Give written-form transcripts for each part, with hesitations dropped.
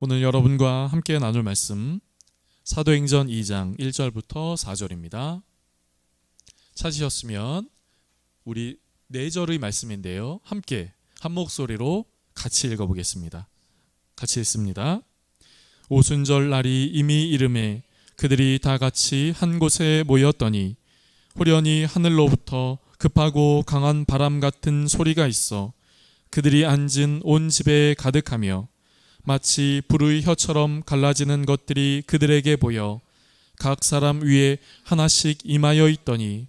오늘 여러분과 함께 나눌 말씀 사도행전 2장 1절부터 4절입니다. 찾으셨으면 우리 4절의 말씀인데요. 함께 한 목소리로 같이 읽어보겠습니다. 같이 읽습니다. 오순절 날이 이미 이르매 그들이 다 같이 한 곳에 모였더니 호련히 하늘로부터 급하고 강한 바람 같은 소리가 있어 그들이 앉은 온 집에 가득하며 마치 불의 혀처럼 갈라지는 것들이 그들에게 보여 각 사람 위에 하나씩 임하여 있더니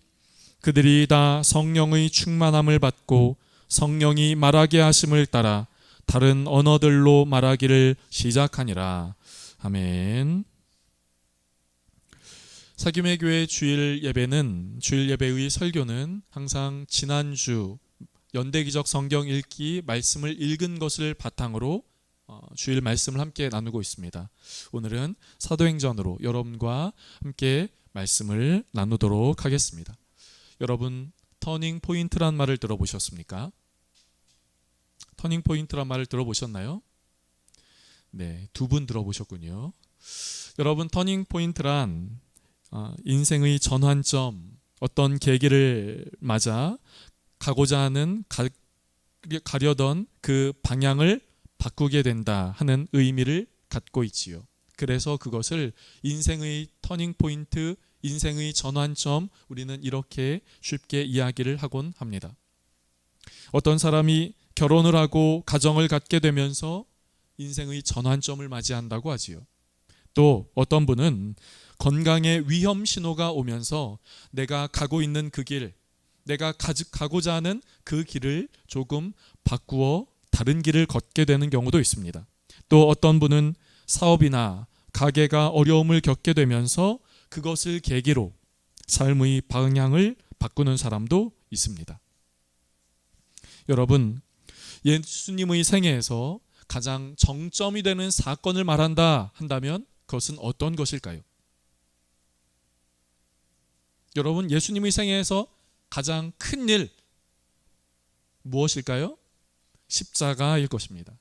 그들이 다 성령의 충만함을 받고 성령이 말하게 하심을 따라 다른 언어들로 말하기를 시작하니라. 아멘. 사귐의 교회 주일 예배의 설교는 항상 지난주 연대기적 성경 읽기 말씀을 읽은 것을 바탕으로 주일 말씀을 함께 나누고 있습니다. 오늘은 사도행전으로 여러분과 함께 말씀을 나누도록 하겠습니다. 여러분, 터닝 포인트란 말을 들어보셨습니까? 터닝 포인트란 말을 들어보셨나요? 네, 2분 들어보셨군요. 여러분, 터닝 포인트란 인생의 전환점, 어떤 계기를 맞아 가고자 하는 가려던 그 방향을 바꾸게 된다 하는 의미를 갖고 있지요. 그래서 그것을 인생의 터닝 포인트, 인생의 전환점, 우리는 이렇게 쉽게 이야기를 하곤 합니다. 어떤 사람이 결혼을 하고 가정을 갖게 되면서 인생의 전환점을 맞이한다고 하지요. 또 어떤 분은 건강의 위험 신호가 오면서 내가 가고 있는 그 길, 내가 가고자 하는 그 길을 조금 바꾸어 다른 길을 걷게 되는 경우도 있습니다. 또 어떤 분은 사업이나 가게가 어려움을 겪게 되면서 그것을 계기로 삶의 방향을 바꾸는 사람도 있습니다. 여러분, 예수님의 생애에서 가장 정점이 되는 사건을 말한다 한다면 그것은 어떤 것일까요? 여러분, 예수님의 생애에서 가장 큰 일 무엇일까요? 십자가일 것입니다.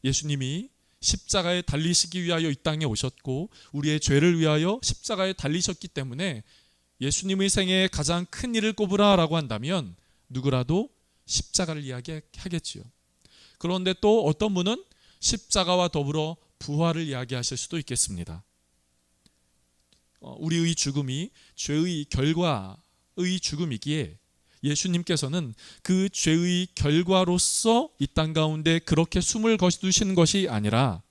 예수님이 십자가에 달리시기 위하여 이 땅에 오셨고 우리의 죄를 위하여 십자가에 달리셨기 때문에 예수님의 생애에 가장 큰 일을 꼽으라 라고 한다면 누구라도 십자가를 이야기하겠지요. 그런데 또 어떤 분은 십자가와 더불어 부활을 이야기하실 수도 있겠습니다. 우리의 죽음이 죄의 결과의 죽음이기에 예수님께서는 그 죄의 결과로서 이 땅 가운데 그렇게 숨을 거두시는 것이 아니라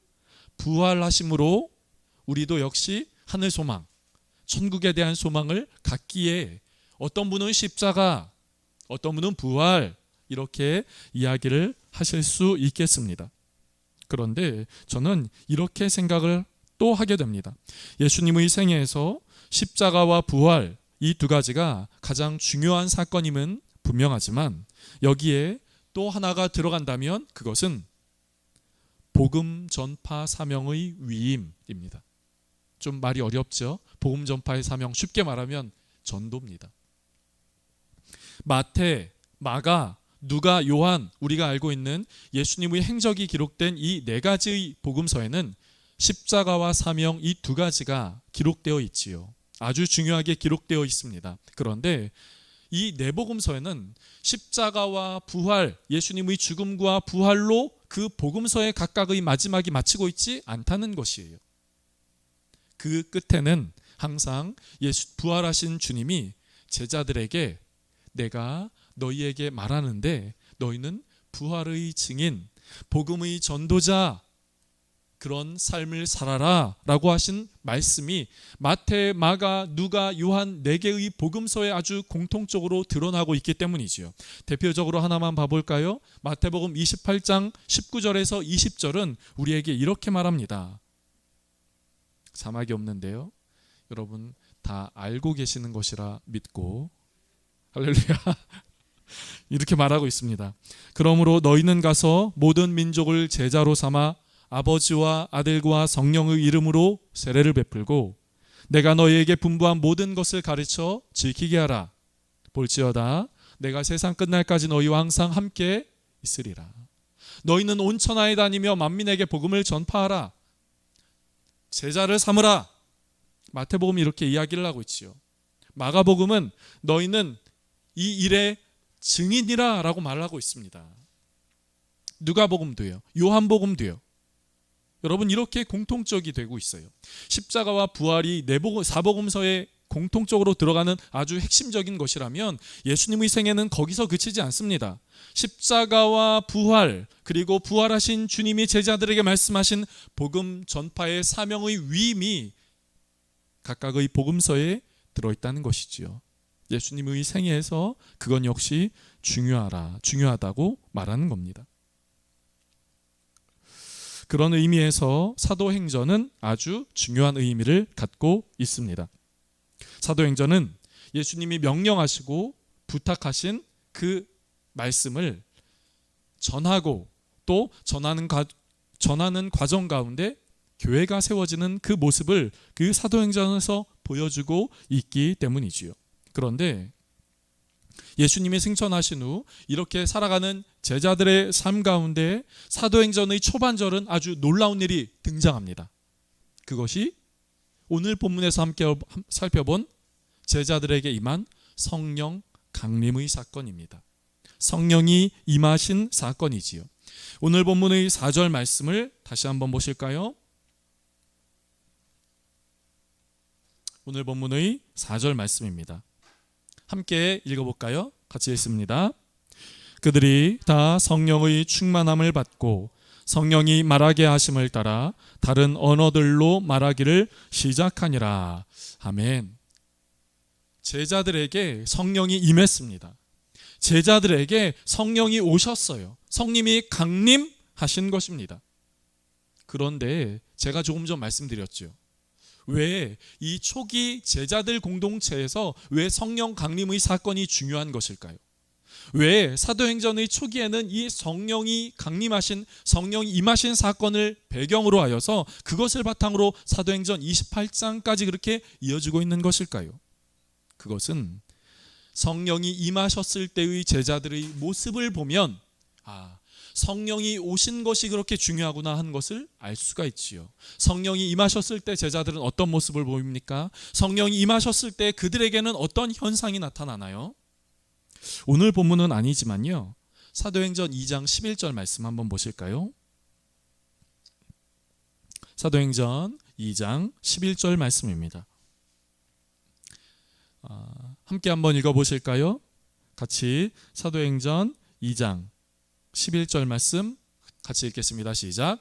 부활하심으로 우리도 역시 하늘 소망, 천국에 대한 소망을 갖기에 어떤 분은 십자가, 어떤 분은 부활 이렇게 이야기를 하실 수 있겠습니다. 그런데 저는 이렇게 생각을 또 하게 됩니다. 예수님의 생애에서 십자가와 부활 이 2가지가 가장 중요한 사건임은 분명하지만 여기에 또 하나가 들어간다면 그것은 복음 전파 사명의 위임입니다. 좀 말이 어렵죠? 복음 전파의 사명, 쉽게 말하면 전도입니다. 마태, 마가, 누가, 요한, 우리가 알고 있는 예수님의 행적이 기록된 이 4가지의 복음서에는 십자가와 사명 이 2가지가 기록되어 있지요. 아주 중요하게 기록되어 있습니다. 그런데 이 4복음서에는 십자가와 부활, 예수님의 죽음과 부활로 그 복음서의 각각의 마지막이 마치고 있지 않다는 것이에요. 그 끝에는 항상 부활하신 주님이 제자들에게 내가 너희에게 말하는데 너희는 부활의 증인, 복음의 전도자 그런 삶을 살아라 라고 하신 말씀이 마태, 마가, 누가, 요한 4개의 복음서에 아주 공통적으로 드러나고 있기 때문이지요. 대표적으로 하나만 봐볼까요? 마태복음 28장 19절에서 20절은 우리에게 이렇게 말합니다. 자막이 없는데요. 여러분 다 알고 계시는 것이라 믿고 할렐루야 이렇게 말하고 있습니다. 그러므로 너희는 가서 모든 민족을 제자로 삼아 아버지와 아들과 성령의 이름으로 세례를 베풀고 내가 너희에게 분부한 모든 것을 가르쳐 지키게 하라. 볼지어다 내가 세상 끝날까지 너희와 항상 함께 있으리라. 너희는 온 천하에 다니며 만민에게 복음을 전파하라. 제자를 삼으라. 마태복음이 이렇게 이야기를 하고 있지요. 마가복음은 너희는 이 일의 증인이라 라고 말하고 있습니다. 누가복음도요. 요한복음도요. 여러분, 이렇게 공통적이 되고 있어요. 십자가와 부활이 사복음서에 공통적으로 들어가는 아주 핵심적인 것이라면 예수님의 생애는 거기서 그치지 않습니다. 십자가와 부활, 그리고 부활하신 주님이 제자들에게 말씀하신 복음 전파의 사명의 위임이 각각의 복음서에 들어있다는 것이지요. 예수님의 생애에서 그건 역시 중요하다고 말하는 겁니다. 그런 의미에서 사도행전은 아주 중요한 의미를 갖고 있습니다. 사도행전은 예수님이 명령하시고 부탁하신 그 말씀을 전하고 또 전하는 과정 가운데 교회가 세워지는 그 모습을 그 사도행전에서 보여주고 있기 때문이지요. 그런데 예수님이 승천하신 후 이렇게 살아가는 제자들의 삶 가운데 사도행전의 초반절은 아주 놀라운 일이 등장합니다. 그것이 오늘 본문에서 함께 살펴본 제자들에게 임한 성령 강림의 사건입니다. 성령이 임하신 사건이지요. 오늘 본문의 4절 말씀을 다시 한번 보실까요? 오늘 본문의 4절 말씀입니다. 함께 읽어볼까요? 같이 읽습니다. 그들이 다 성령의 충만함을 받고 성령이 말하게 하심을 따라 다른 언어들로 말하기를 시작하니라. 아멘. 제자들에게 성령이 임했습니다. 제자들에게 성령이 오셨어요. 성령이 강림하신 것입니다. 그런데 제가 조금 전 말씀드렸죠. 왜 이 초기 제자들 공동체에서 왜 성령 강림의 사건이 중요한 것일까요? 왜 사도행전의 초기에는 이 성령이 강림하신, 성령이 임하신 사건을 배경으로 하여서 그것을 바탕으로 사도행전 28장까지 그렇게 이어지고 있는 것일까요? 그것은 성령이 임하셨을 때의 제자들의 모습을 보면 성령이 오신 것이 그렇게 중요하구나 하는 것을 알 수가 있지요. 성령이 임하셨을 때 제자들은 어떤 모습을 보입니까? 성령이 임하셨을 때 그들에게는 어떤 현상이 나타나나요? 오늘 본문은 아니지만요, 사도행전 2장 11절 말씀 한번 보실까요? 사도행전 2장 11절 말씀입니다. 함께 한번 읽어보실까요? 같이 사도행전 2장 11절 말씀 같이 읽겠습니다. 시작.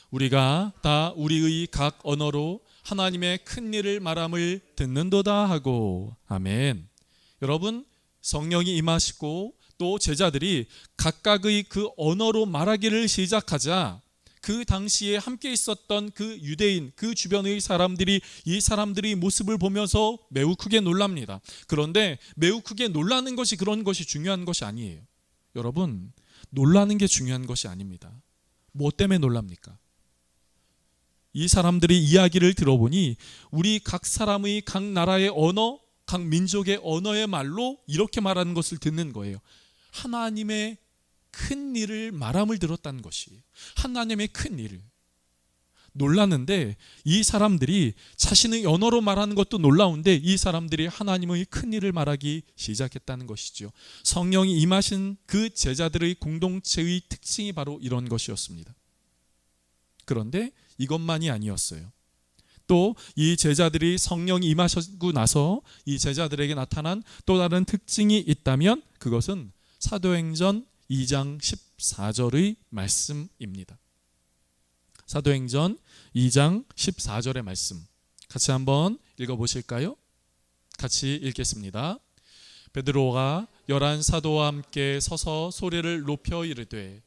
우리가 다 우리의 각 언어로 하나님의 큰 일을 말함을 듣는도다 하고. 아멘. 여러분, 성령이 임하시고 또 제자들이 각각의 그 언어로 말하기를 시작하자 그 당시에 함께 있었던 그 유대인, 그 주변의 사람들이 이 사람들의 모습을 보면서 매우 크게 놀랍니다. 그런데 매우 크게 놀라는 것이 그런 것이 중요한 것이 아니에요. 여러분, 놀라는 게 중요한 것이 아닙니다. 뭐 때문에 놀랍니까? 이 사람들이 이야기를 들어보니 우리 각 사람의 각 나라의 언어, 각 민족의 언어의 말로 이렇게 말하는 것을 듣는 거예요. 하나님의 큰 일을 말함을 들었다는 것이, 하나님의 큰 일을. 놀랐는데 이 사람들이 자신의 언어로 말하는 것도 놀라운데 이 사람들이 하나님의 큰 일을 말하기 시작했다는 것이죠. 성령이 임하신 그 제자들의 공동체의 특징이 바로 이런 것이었습니다. 그런데 이것만이 아니었어요. 또 이 제자들이 성령이 임하시고 나서 이 제자들에게 나타난 또 다른 특징이 있다면 그것은 사도행전 2장 14절의 말씀입니다. 사도행전 2장 14절의 말씀 같이 한번 읽어보실까요? 같이 읽겠습니다. 베드로가 11 사도와 함께 서서 소리를 높여 이르되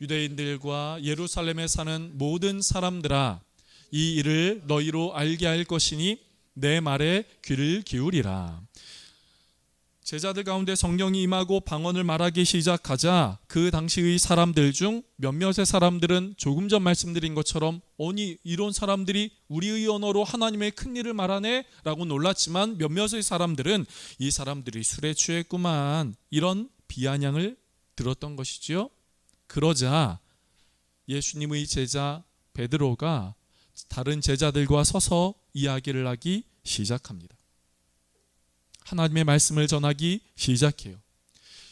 유대인들과 예루살렘에 사는 모든 사람들아, 이 일을 너희로 알게 할 것이니 내 말에 귀를 기울이라. 제자들 가운데 성령이 임하고 방언을 말하기 시작하자 그 당시의 사람들 중 몇몇의 사람들은 조금 전 말씀드린 것처럼 아니, 이런 사람들이 우리의 언어로 하나님의 큰 일을 말하네 라고 놀랐지만 몇몇의 사람들은 이 사람들이 술에 취했구만, 이런 비아냥을 들었던 것이지요. 그러자 예수님의 제자 베드로가 다른 제자들과 서서 이야기를 하기 시작합니다. 하나님의 말씀을 전하기 시작해요.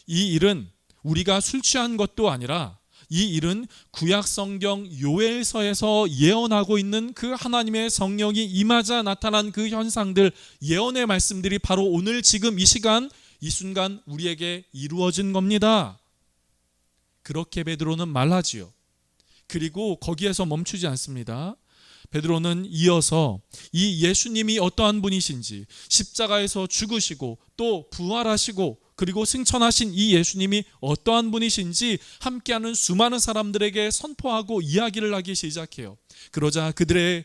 이 일은 우리가 술 취한 것도 아니라 이 일은 구약 성경 요엘서에서 예언하고 있는 그 하나님의 성령이 임하자 나타난 그 현상들, 예언의 말씀들이 바로 오늘 지금 이 시간 이 순간 우리에게 이루어진 겁니다. 그렇게 베드로는 말하지요. 그리고 거기에서 멈추지 않습니다. 베드로는 이어서 이 예수님이 어떠한 분이신지, 십자가에서 죽으시고 또 부활하시고 그리고 승천하신 이 예수님이 어떠한 분이신지 함께하는 수많은 사람들에게 선포하고 이야기를 하기 시작해요. 그러자 그들의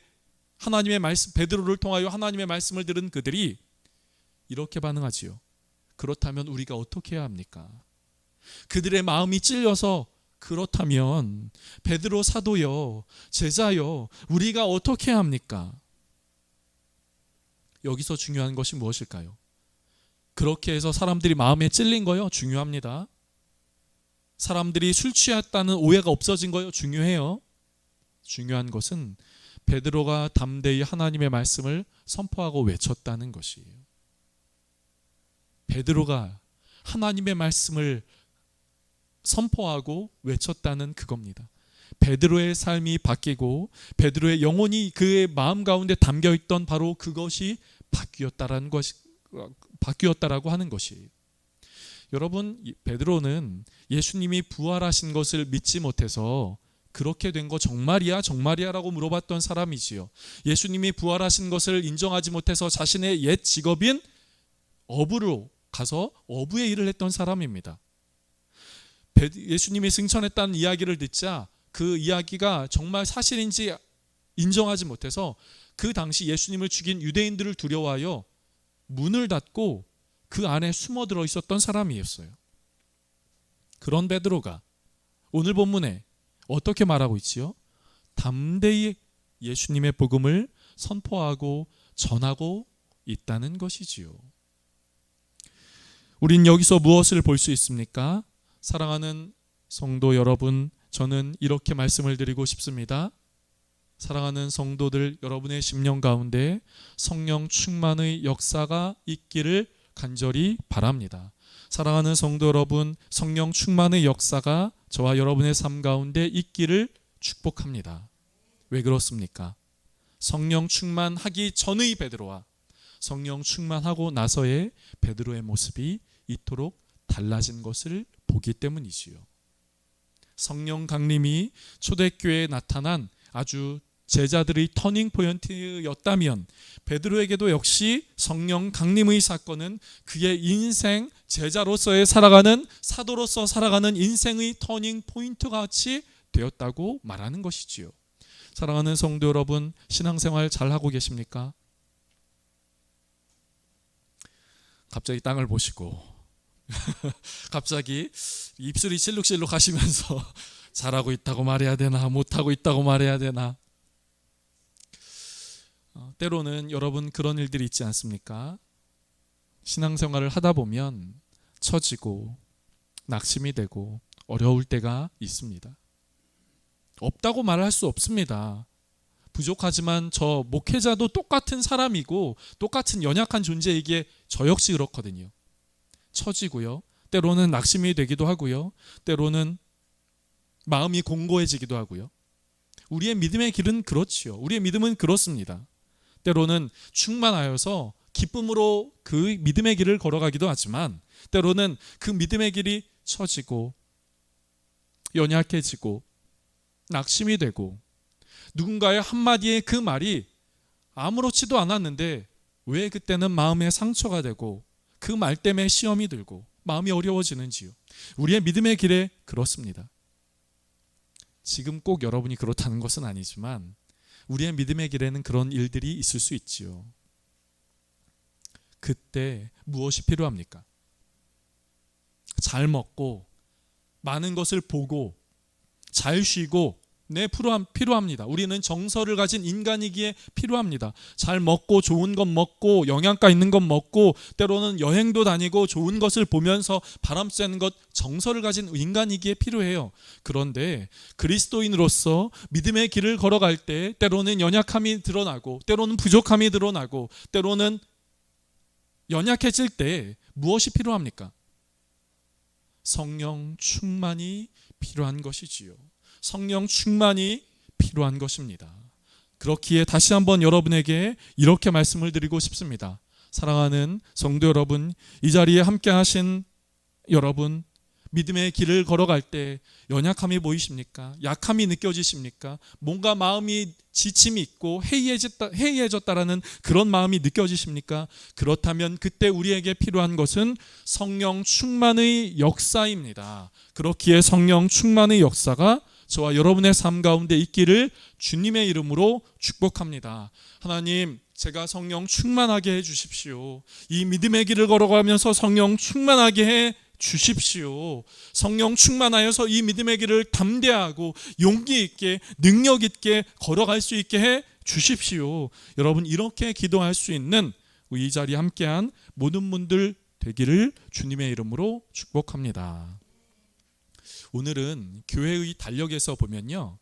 하나님의 말씀, 베드로를 통하여 하나님의 말씀을 들은 그들이 이렇게 반응하지요. 그렇다면 우리가 어떻게 해야 합니까? 그들의 마음이 찔려서 그렇다면 베드로 사도여, 제자여, 우리가 어떻게 해야 합니까? 여기서 중요한 것이 무엇일까요? 그렇게 해서 사람들이 마음에 찔린 거요? 중요합니다. 사람들이 술 취했다는 오해가 없어진 거요? 중요해요. 중요한 것은 베드로가 담대히 하나님의 말씀을 선포하고 외쳤다는 것이에요. 베드로가 하나님의 말씀을 선포하고 외쳤다는 그겁니다. 베드로의 삶이 바뀌고 베드로의 영혼이 그의 마음 가운데 담겨있던 바로 그것이 바뀌었다라고 하는 것이에요. 여러분, 베드로는 예수님이 부활하신 것을 믿지 못해서 그렇게 된 거 정말이야? 정말이야? 라고 물어봤던 사람이지요. 예수님이 부활하신 것을 인정하지 못해서 자신의 옛 직업인 어부로 가서 어부의 일을 했던 사람입니다. 예수님이 승천했다는 이야기를 듣자 그 이야기가 정말 사실인지 인정하지 못해서 그 당시 예수님을 죽인 유대인들을 두려워하여 문을 닫고 그 안에 숨어 들어 있었던 사람이었어요. 그런 베드로가 오늘 본문에 어떻게 말하고 있지요? 담대히 예수님의 복음을 선포하고 전하고 있다는 것이지요. 우린 여기서 무엇을 볼 수 있습니까? 사랑하는 성도 여러분, 저는 이렇게 말씀을 드리고 싶습니다. 사랑하는 성도들, 여러분의 심령 가운데 성령 충만의 역사가 있기를 간절히 바랍니다. 사랑하는 성도 여러분, 성령 충만의 역사가 저와 여러분의 삶 가운데 있기를 축복합니다. 왜 그렇습니까? 성령 충만하기 전의 베드로와 성령 충만하고 나서의 베드로의 모습이 이토록 달라진 것을 보기 때문이지요. 성령 강림이 초대교회에 나타난 아주 제자들의 터닝 포인트였다면 베드로에게도 역시 성령 강림의 사건은 그의 인생, 제자로서의 살아가는, 사도로서 살아가는 인생의 터닝 포인트 같이 되었다고 말하는 것이지요. 사랑하는 성도 여러분, 신앙생활 잘하고 계십니까? 갑자기 땅을 보시고 갑자기 입술이 실룩실룩 하시면서 잘하고 있다고 말해야 되나 못하고 있다고 말해야 되나. 때로는 여러분 그런 일들이 있지 않습니까? 신앙생활을 하다 보면 처지고 낙심이 되고 어려울 때가 있습니다. 없다고 말할 수 없습니다. 부족하지만 저 목회자도 똑같은 사람이고 똑같은 연약한 존재이기에 저 역시 그렇거든요. 처지고요. 때로는 낙심이 되기도 하고요. 때로는 마음이 공고해지기도 하고요. 우리의 믿음의 길은 그렇지요. 우리의 믿음은 그렇습니다. 때로는 충만하여서 기쁨으로 그 믿음의 길을 걸어가기도 하지만 때로는 그 믿음의 길이 처지고 연약해지고 낙심이 되고 누군가의 한마디의 그 말이 아무렇지도 않았는데 왜 그때는 마음에 상처가 되고 그 말 때문에 시험이 들고 마음이 어려워지는지요. 우리의 믿음의 길에 그렇습니다. 지금 꼭 여러분이 그렇다는 것은 아니지만 우리의 믿음의 길에는 그런 일들이 있을 수 있지요. 그때 무엇이 필요합니까? 잘 먹고 많은 것을 보고 잘 쉬고 네, 필요합니다. 우리는 정서를 가진 인간이기에 필요합니다. 잘 먹고 좋은 것 먹고 영양가 있는 것 먹고 때로는 여행도 다니고 좋은 것을 보면서 바람 쐬는 것, 정서를 가진 인간이기에 필요해요. 그런데 그리스도인으로서 믿음의 길을 걸어갈 때 때로는 연약함이 드러나고 때로는 부족함이 드러나고 때로는 연약해질 때 무엇이 필요합니까? 성령 충만이 필요한 것이지요. 성령 충만이 필요한 것입니다. 그렇기에 다시 한번 여러분에게 이렇게 말씀을 드리고 싶습니다. 사랑하는 성도 여러분, 이 자리에 함께 하신 여러분, 믿음의 길을 걸어갈 때 연약함이 보이십니까? 약함이 느껴지십니까? 뭔가 마음이 지침이 있고 해이해졌다라는 그런 마음이 느껴지십니까? 그렇다면 그때 우리에게 필요한 것은 성령 충만의 역사입니다. 그렇기에 성령 충만의 역사가 저와 여러분의 삶 가운데 있기를 주님의 이름으로 축복합니다. 하나님, 제가 성령 충만하게 해 주십시오. 이 믿음의 길을 걸어가면서 성령 충만하게 해 주십시오. 성령 충만하여서 이 믿음의 길을 담대하고 용기 있게 능력 있게 걸어갈 수 있게 해 주십시오. 여러분, 이렇게 기도할 수 있는 이 자리에 함께한 모든 분들 되기를 주님의 이름으로 축복합니다. 오늘은 교회의 달력에서 보면요,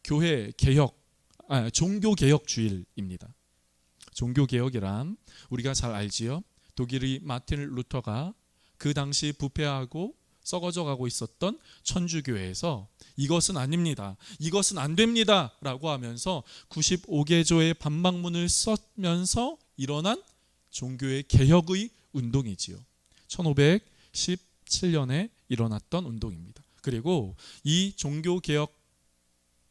교회 개혁, 종교 개혁 주일입니다. 종교 개혁이란 우리가 잘 알지요. 독일의 마틴 루터가 그 당시 부패하고 썩어져 가고 있었던 천주교회에서 이것은 아닙니다, 이것은 안 됩니다 라고 하면서 95개조의 반박문을 썼면서 일어난 종교의 개혁의 운동이지요. 1517년에 일어났던 운동입니다. 그리고 이 종교개혁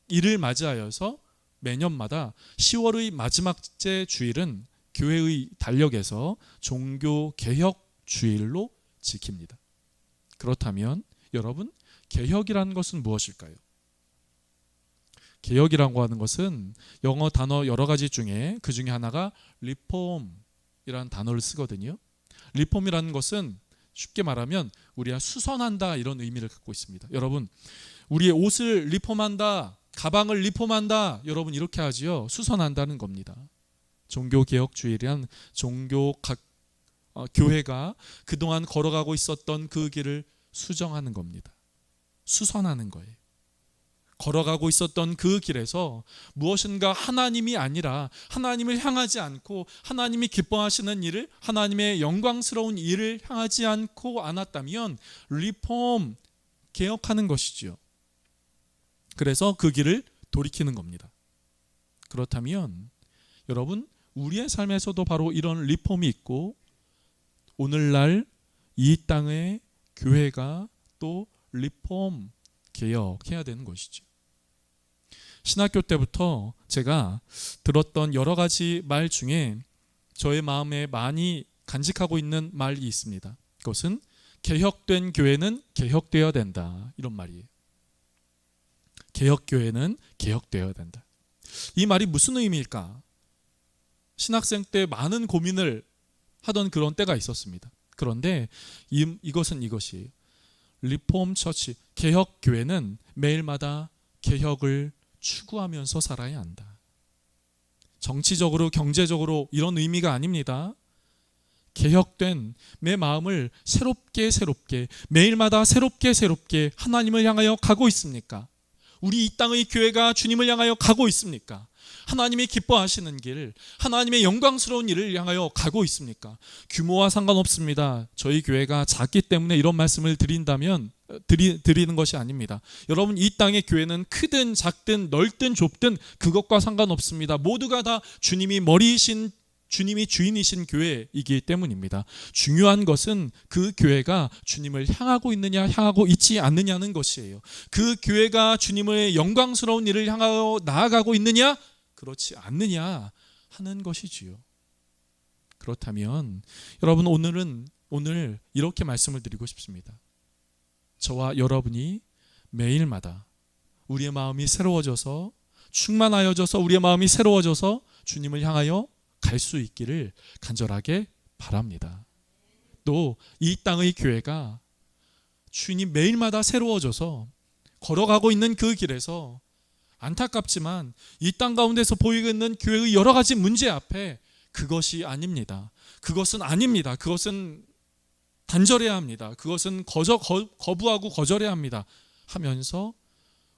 일을 맞이하여서 매년마다 10월의 마지막째 주일은 교회의 달력에서 종교개혁 주일로 지킵니다. 그렇다면 여러분, 개혁이라는 것은 무엇일까요? 개혁이라고 하는 것은 영어 단어 여러 가지 중에 그 중에 하나가 리폼이라는 단어를 쓰거든요. 리폼이라는 것은 쉽게 말하면 우리가 수선한다 이런 의미를 갖고 있습니다. 여러분, 우리의 옷을 리폼한다, 가방을 리폼한다, 여러분 이렇게 하지요. 수선한다는 겁니다. 종교개혁주의란 교회가 그동안 걸어가고 있었던 그 길을 수정하는 겁니다. 수선하는 거예요. 걸어가고 있었던 그 길에서 무엇인가 하나님이 아니라, 하나님을 향하지 않고 하나님이 기뻐하시는 일을, 하나님의 영광스러운 일을 향하지 않았다면 리폼, 개혁하는 것이지요. 그래서 그 길을 돌이키는 겁니다. 그렇다면 여러분, 우리의 삶에서도 바로 이런 리폼이 있고 오늘날 이 땅의 교회가 또 리폼, 개혁해야 되는 것이죠. 신학교 때부터 제가 들었던 여러 가지 말 중에 저의 마음에 많이 간직하고 있는 말이 있습니다. 그것은 개혁된 교회는 개혁되어야 된다, 이런 말이에요. 개혁교회는 개혁되어야 된다. 이 말이 무슨 의미일까? 신학생 때 많은 고민을 하던 그런 때가 있었습니다. 그런데 이것은 이것이에요. 리폼 처치, 개혁 교회는 매일마다 개혁을 추구하면서 살아야 한다. 정치적으로, 경제적으로 이런 의미가 아닙니다. 개혁된 내 마음을 새롭게 매일마다 새롭게 하나님을 향하여 가고 있습니까? 우리 이 땅의 교회가 주님을 향하여 가고 있습니까? 하나님이 기뻐하시는 길, 하나님의 영광스러운 일을 향하여 가고 있습니까? 규모와 상관없습니다. 저희 교회가 작기 때문에 이런 말씀을 드리는 것이 아닙니다. 여러분, 이 땅의 교회는 크든 작든 넓든 좁든 그것과 상관없습니다. 모두가 다 주님이 머리이신, 주님이 주인이신 교회이기 때문입니다. 중요한 것은 그 교회가 주님을 향하고 있느냐 향하고 있지 않느냐는 것이에요. 그 교회가 주님의 영광스러운 일을 향하여 나아가고 있느냐 그렇지 않느냐 하는 것이지요. 그렇다면 여러분, 오늘 이렇게 말씀을 드리고 싶습니다. 저와 여러분이 매일마다 우리의 마음이 새로워져서, 충만하여져서 우리의 마음이 새로워져서 주님을 향하여 갈 수 있기를 간절하게 바랍니다. 또 이 땅의 교회가 주님 매일마다 새로워져서 걸어가고 있는 그 길에서 안타깝지만 이 땅 가운데서 보이고 있는 교회의 여러 가지 문제 앞에 그것이 아닙니다. 그것은 아닙니다. 그것은 단절해야 합니다. 그것은 거부하고 거절해야 합니다. 하면서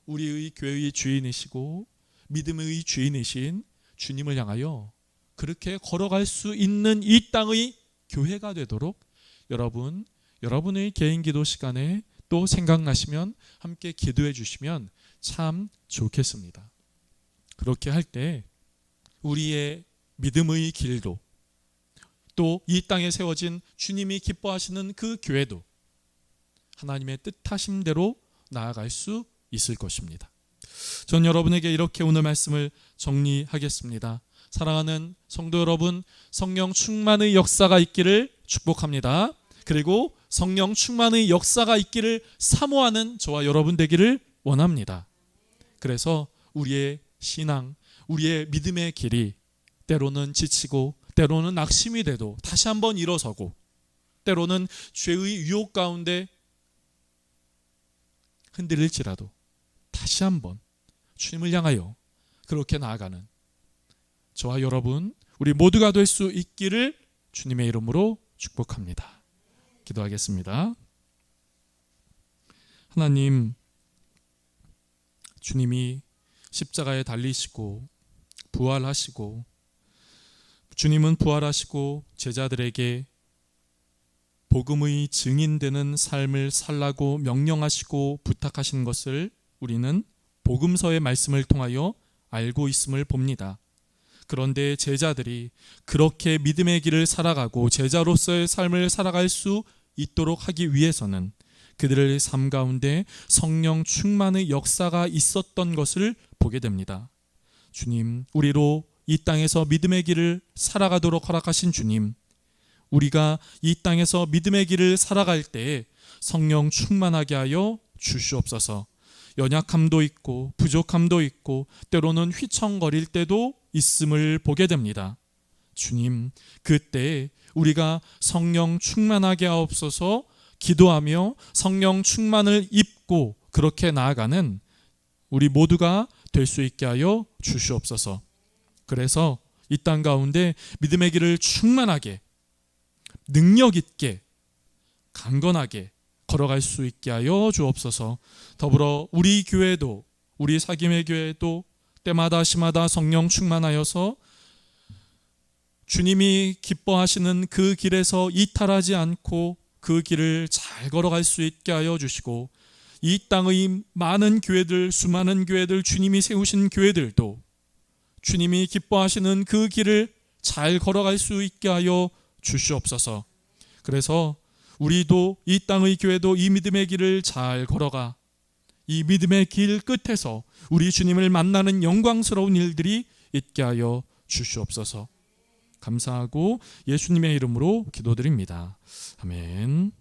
우리의 교회의 주인이시고 믿음의 주인이신 주님을 향하여 그렇게 걸어갈 수 있는 이 땅의 교회가 되도록 여러분의 개인 기도 시간에 또 생각나시면 함께 기도해 주시면 참 좋겠습니다. 그렇게 할 때 우리의 믿음의 길도 또 이 땅에 세워진 주님이 기뻐하시는 그 교회도 하나님의 뜻하심대로 나아갈 수 있을 것입니다. 전 여러분에게 이렇게 오늘 말씀을 정리하겠습니다. 사랑하는 성도 여러분, 성령 충만의 역사가 있기를 축복합니다. 그리고 성령 충만의 역사가 있기를 사모하는 저와 여러분 되기를 원합니다. 그래서 우리의 신앙, 우리의 믿음의 길이 때로는 지치고 때로는 낙심이 돼도 다시 한번 일어서고 때로는 죄의 유혹 가운데 흔들릴지라도 다시 한번 주님을 향하여 그렇게 나아가는 저와 여러분 우리 모두가 될 수 있기를 주님의 이름으로 축복합니다. 기도하겠습니다. 하나님, 주님이 십자가에 달리시고 부활하시고 주님은 부활하시고 제자들에게 복음의 증인되는 삶을 살라고 명령하시고 부탁하신 것을 우리는 복음서의 말씀을 통하여 알고 있음을 봅니다. 그런데 제자들이 그렇게 믿음의 길을 살아가고 제자로서의 삶을 살아갈 수 있도록 하기 위해서는 그들의 삶 가운데 성령 충만의 역사가 있었던 것을 보게 됩니다. 주님, 우리로 이 땅에서 믿음의 길을 살아가도록 허락하신 주님, 우리가 이 땅에서 믿음의 길을 살아갈 때에 성령 충만하게 하여 주시옵소서. 연약함도 있고 부족함도 있고 때로는 휘청거릴 때도 있음을 보게 됩니다. 주님, 그때 우리가 성령 충만하게 하옵소서 기도하며 성령 충만을 입고 그렇게 나아가는 우리 모두가 될 수 있게 하여 주시옵소서. 그래서 이 땅 가운데 믿음의 길을 충만하게 능력 있게 강건하게 걸어갈 수 있게 하여 주옵소서. 더불어 우리 교회도 우리 사김의 교회도 때마다 시마다 성령 충만하여서 주님이 기뻐하시는 그 길에서 이탈하지 않고 그 길을 잘 걸어갈 수 있게 하여 주시고 이 땅의 많은 교회들, 수많은 교회들, 주님이 세우신 교회들도 주님이 기뻐하시는 그 길을 잘 걸어갈 수 있게 하여 주시옵소서. 그래서 우리도 이 땅의 교회도 이 믿음의 길을 잘 걸어가 이 믿음의 길 끝에서 우리 주님을 만나는 영광스러운 일들이 있게 하여 주시옵소서. 감사하고 예수님의 이름으로 기도드립니다. 아멘.